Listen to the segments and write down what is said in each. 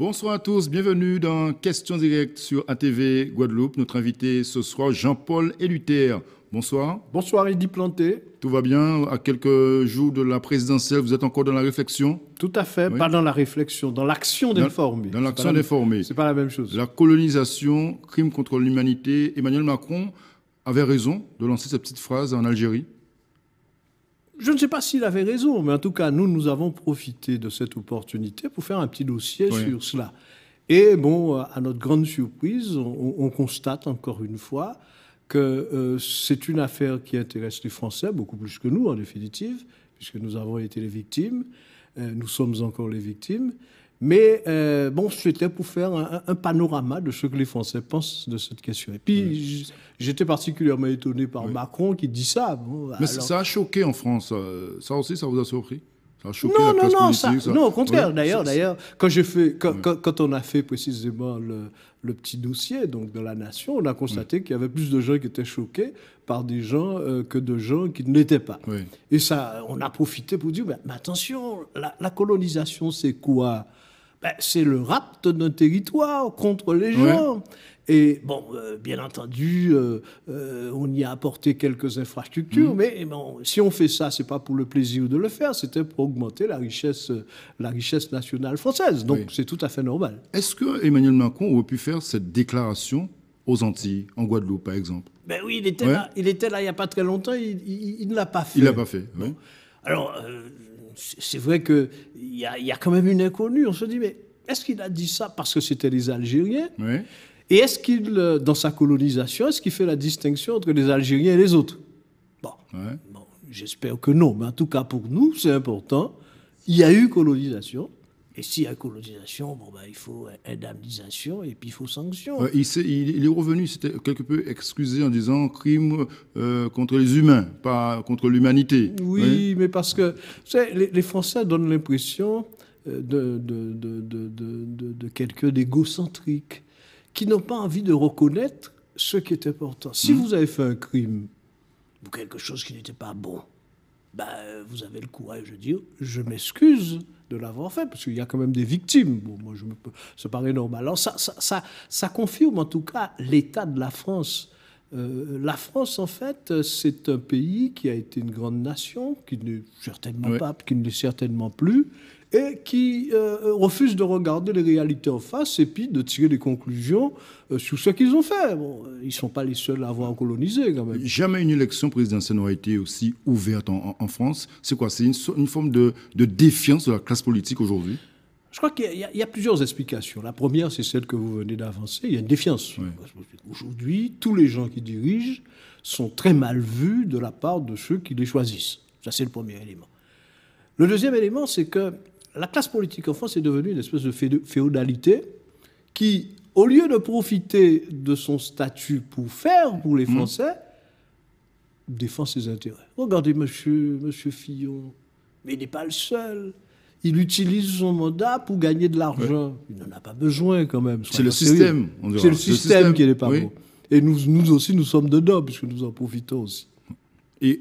Bonsoir à tous, bienvenue dans Questions directes sur ATV Guadeloupe. Notre invité ce soir, Jean-Paul Éluther. Bonsoir. Bonsoir Eddy Planté. Tout va bien? À quelques jours de la présidentielle, vous êtes encore dans la réflexion? Tout à fait, Oui. pas dans la réflexion, dans l'action d'informer. Dans l'action d'informer. C'est pas la même chose. La colonisation, crime contre l'humanité. Emmanuel Macron avait raison de lancer cette petite phrase en Algérie. Je ne sais pas s'il avait raison, mais en tout cas, nous avons profité de cette opportunité pour faire un petit dossier sur cela. Et bon, à notre grande surprise, on constate encore une fois que c'est une affaire qui intéresse les Français, beaucoup plus que nous en définitive, puisque nous avons été les victimes, nous sommes encore les victimes. Mais bon, c'était pour faire un panorama de ce que les Français pensent de cette question. Et puis, j'étais particulièrement étonné par Macron qui dit ça. Bon, mais alors... ça a choqué en France. Ça aussi, ça vous a surpris? Ça a choqué la classe politique, ça... Non, au contraire. Oui. D'ailleurs, quand on a fait précisément le petit dossier donc, de la Nation, on a constaté qu'il y avait plus de gens qui étaient choqués par des gens que de gens qui ne l'étaient pas. Oui. Et ça, on a profité pour dire, mais attention, la colonisation, c'est quoi? C'est le rapt d'un territoire contre les gens. Ouais. Et bon, bien entendu, on y a apporté quelques infrastructures, mais bon, si on fait ça, c'est pas pour le plaisir de le faire, c'était pour augmenter la richesse nationale française. Donc c'est tout à fait normal. Est-ce que Emmanuel Macron aurait pu faire cette déclaration aux Antilles, en Guadeloupe par exemple? Ben oui, il était là il n'y a pas très longtemps, il ne l'a pas fait. Il ne l'a pas fait, oui. Bon. Alors, c'est vrai qu'il y a quand même une inconnue. On se dit, mais est-ce qu'il a dit ça parce que c'était les Algériens? Oui. Et est-ce qu'il, dans sa colonisation, est-ce qu'il fait la distinction entre les Algériens et les autres? Bon, j'espère que non. Mais en tout cas, pour nous, c'est important. Il y a eu colonisation. Et s'il y a colonisation, il faut indemnisation et puis il faut sanction. Il est revenu, c'était quelque peu excusé en disant crime contre les humains, pas contre l'humanité. Oui, mais parce que les Français donnent l'impression de quelqu'un d'égocentrique qui n'ont pas envie de reconnaître ce qui est important. Si vous avez fait un crime ou quelque chose qui n'était pas bon, vous avez le courage de dire « je m'excuse de l'avoir fait », parce qu'il y a quand même des victimes. Bon, moi, ça paraît normal. Alors ça confirme en tout cas l'état de la France. La France, en fait, c'est un pays qui a été une grande nation, qui n'est certainement pas, qui ne l'est certainement plus, et qui refuse de regarder les réalités en face et puis de tirer des conclusions sur ce qu'ils ont fait. Bon, ils ne sont pas les seuls à avoir colonisé, quand même. Jamais une élection présidentielle n'aurait été aussi ouverte en France. C'est quoi? C'est une forme de défiance de la classe politique aujourd'hui? Je crois qu'il y a plusieurs explications. La première, c'est celle que vous venez d'avancer. Il y a une défiance. Oui. Aujourd'hui, tous les gens qui dirigent sont très mal vus de la part de ceux qui les choisissent. Ça, c'est le premier élément. Le deuxième élément, c'est que la classe politique en France est devenue une espèce de féodalité qui, au lieu de profiter de son statut pour faire pour les Français, défend ses intérêts. Regardez monsieur Fillon, mais il n'est pas le seul. Il utilise son mandat pour gagner de l'argent. Il n'en a pas besoin quand même. C'est le système. C'est le système qui n'est pas bon. Et nous aussi, nous sommes dedans, puisque nous en profitons aussi. Et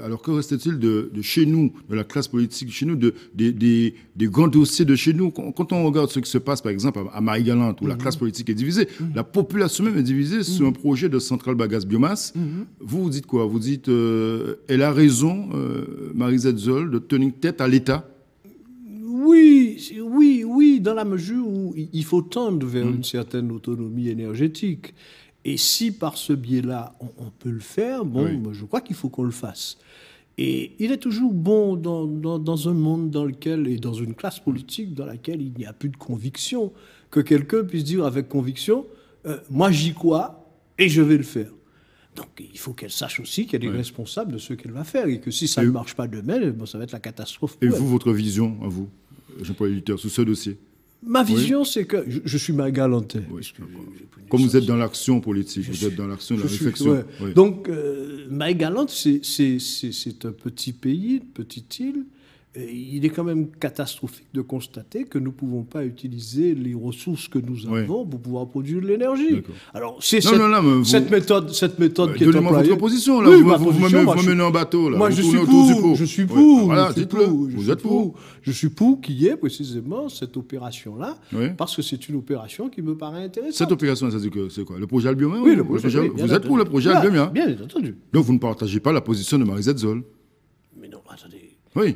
alors, que reste-t-il de chez nous, de la classe politique chez nous, des grands dossiers de chez nous? Quand on regarde ce qui se passe, par exemple, à Marie-Galante, où la classe politique est divisée, la population même est divisée sur un projet de centrale bagasse biomasse. Vous dites quoi? Vous dites, elle a raison, Marie-Z Zoll, de tenir tête à l'État? Oui, dans la mesure où il faut tendre vers une certaine autonomie énergétique. Et si par ce biais-là, on peut le faire, je crois qu'il faut qu'on le fasse. Et il est toujours bon dans un monde dans lequel, et dans une classe politique dans laquelle il n'y a plus de conviction, que quelqu'un puisse dire avec conviction, moi j'y crois et je vais le faire. Donc il faut qu'elle sache aussi qu'elle est responsable de ce qu'elle va faire et que si ça ne marche pas demain, ça va être la catastrophe. Et vous, votre vision, à vous, Jean-Paul Éluther, sur ce dossier? Ma vision, c'est que je suis Marie-Galantais. Comme vous êtes dans l'action politique, vous êtes dans l'action de la réflexion. Donc, Marie-Galante, c'est un petit pays, une petite île, il est quand même catastrophique de constater que nous ne pouvons pas utiliser les ressources que nous avons pour pouvoir produire de l'énergie. Alors, c'est cette méthode qui est employée. Votre position, là. Oui, vous menez en bateau, là. Moi, je suis pour. Je suis pour. Voilà, dites-le. Vous êtes pour. Je suis pour qu'il y ait précisément cette opération-là, parce que c'est une opération qui me paraît intéressante. Cette opération, ça dit que c'est quoi? Le projet Albiomien? Oui, le projet. Vous êtes pour le projet Albiomien? Bien entendu. Donc, vous ne partagez pas la position de Marie-Zette Zoll? Mais non, attendez. Oui.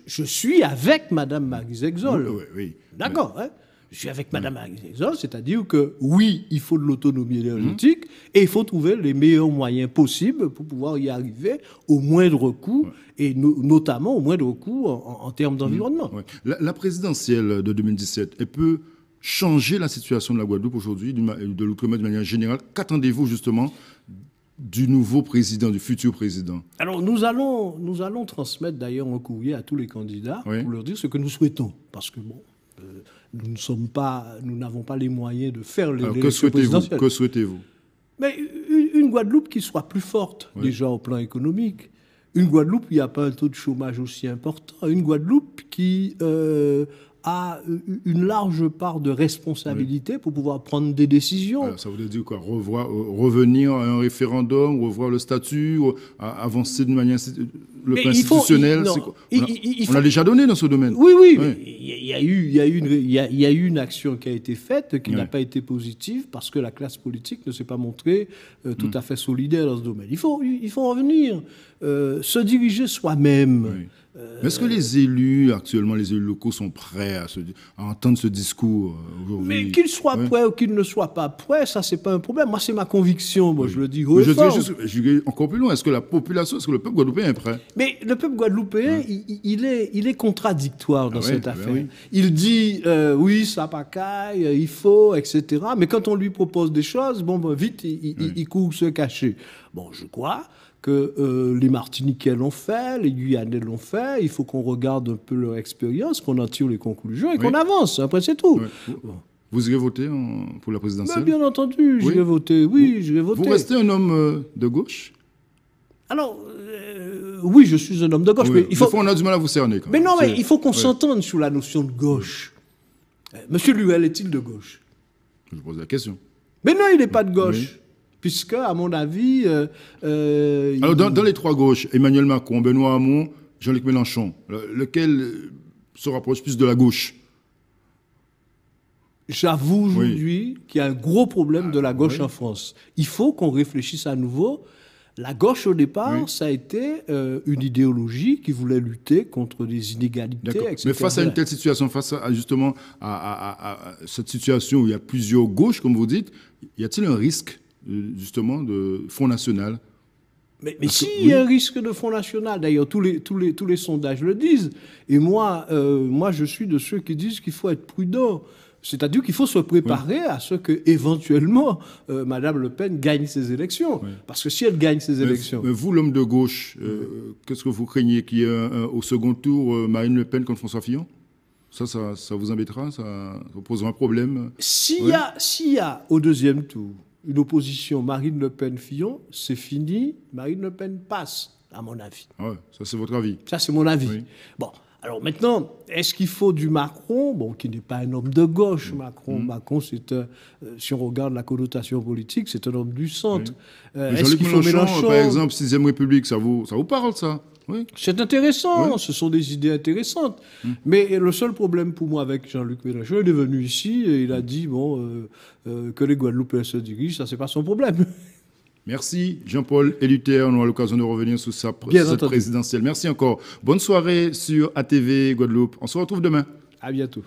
Je suis avec Mme Marie-Zette Zoll. Oui. D'accord. Hein? Je suis avec Mme Marie-Zette Zoll, c'est-à-dire que oui, il faut de l'autonomie énergétique et il faut trouver les meilleurs moyens possibles pour pouvoir y arriver au moindre coût et notamment au moindre coût en termes d'environnement. La présidentielle de 2017, elle peut changer la situation de la Guadeloupe aujourd'hui, de l'outre-mer de manière générale. Qu'attendez-vous justement du nouveau président, du futur président? Alors, nous allons transmettre d'ailleurs un courrier à tous les candidats pour leur dire ce que nous souhaitons. Parce que, bon, nous n'avons pas les moyens de faire l'élection présidentielle. Que souhaitez-vous? Mais une Guadeloupe qui soit plus forte, déjà au plan économique. Une Guadeloupe où il n'y a pas un taux de chômage aussi important. Une Guadeloupe qui a une large part de responsabilité pour pouvoir prendre des décisions. Alors, ça voudrait dire quoi? Revenir à un référendum, revoir le statut, avancer de manière... Le plan institutionnel, c'est quoi? On a déjà donné dans ce domaine. Oui. Il y a eu une action qui a été faite, qui n'a pas été positive, parce que la classe politique ne s'est pas montrée tout à fait solidaire dans ce domaine. Il faut revenir, se diriger soi-même. Mais est-ce que les élus, actuellement, les élus locaux sont prêts à entendre ce discours aujourd'hui? Mais qu'ils soient prêts ou qu'ils ne soient pas prêts, ça, c'est pas un problème. Moi, c'est ma conviction. Moi, je le dis haut et fort. Je vais encore plus loin. Est-ce que la population, est-ce que le peuple guadeloupéen est prêt? Mais le peuple guadeloupéen, il est contradictoire dans cette affaire. Il dit, oui, ça pacaille, il faut, etc. Mais quand on lui propose des choses, vite, il court se cacher. Bon, je crois que les Martiniquais l'ont fait, les Guyanais l'ont fait. Il faut qu'on regarde un peu leur expérience, qu'on en tire les conclusions et qu'on avance. Après, c'est tout. Vous irez voter pour la présidentielle? Bien entendu, j'irai voter. Oui, j'irai voter. Vous restez un homme de gauche? Alors, oui, je suis un homme de gauche. Mais des fois, on a du mal à vous cerner. Mais non, mais il faut qu'on s'entende sur la notion de gauche. Monsieur Luel est-il de gauche? Je pose la question. Mais non, il n'est pas de gauche. Puisque, à mon avis... Alors, dans les trois gauches, Emmanuel Macron, Benoît Hamon, Jean-Luc Mélenchon, lequel se rapproche plus de la gauche? J'avoue aujourd'hui qu'il y a un gros problème de la gauche en France. Il faut qu'on réfléchisse à nouveau. La gauche, au départ, ça a été une idéologie qui voulait lutter contre des inégalités, etc. Mais face à une telle situation, face à justement à cette situation où il y a plusieurs gauches, comme vous dites, y a-t-il un risque justement de Front National? Mais si, il y a un risque de Front National. D'ailleurs, tous les sondages le disent. Et moi, je suis de ceux qui disent qu'il faut être prudent. C'est-à-dire qu'il faut se préparer à ce que, éventuellement, Mme Le Pen gagne ses élections. Parce que si elle gagne ses élections... Mais vous, l'homme de gauche, qu'est-ce que vous craignez qu'il y ait au second tour Marine Le Pen contre François Fillon? Ça vous embêtera? Ça vous posera un problème? S'il y a au deuxième tour une opposition Marine Le Pen-Fillon, c'est fini. Marine Le Pen passe, à mon avis. Ça, c'est votre avis? Ça, c'est mon avis. Bon. Alors maintenant, est-ce qu'il faut du Macron, qui n'est pas un homme de gauche, Macron, c'est si on regarde la connotation politique, c'est un homme du centre. Jean-Luc Mélenchon, par exemple, 6e République, ça vous parle, ça? C'est intéressant, ce sont des idées intéressantes. Mais le seul problème pour moi avec Jean-Luc Mélenchon, il est venu ici et il a dit que les Guadeloupéens se dirigent, ça, c'est pas son problème. Merci Jean-Paul Éluther. On aura l'occasion de revenir sur cette présidentielle. Merci encore. Bonne soirée sur ATV Guadeloupe. On se retrouve demain. À bientôt.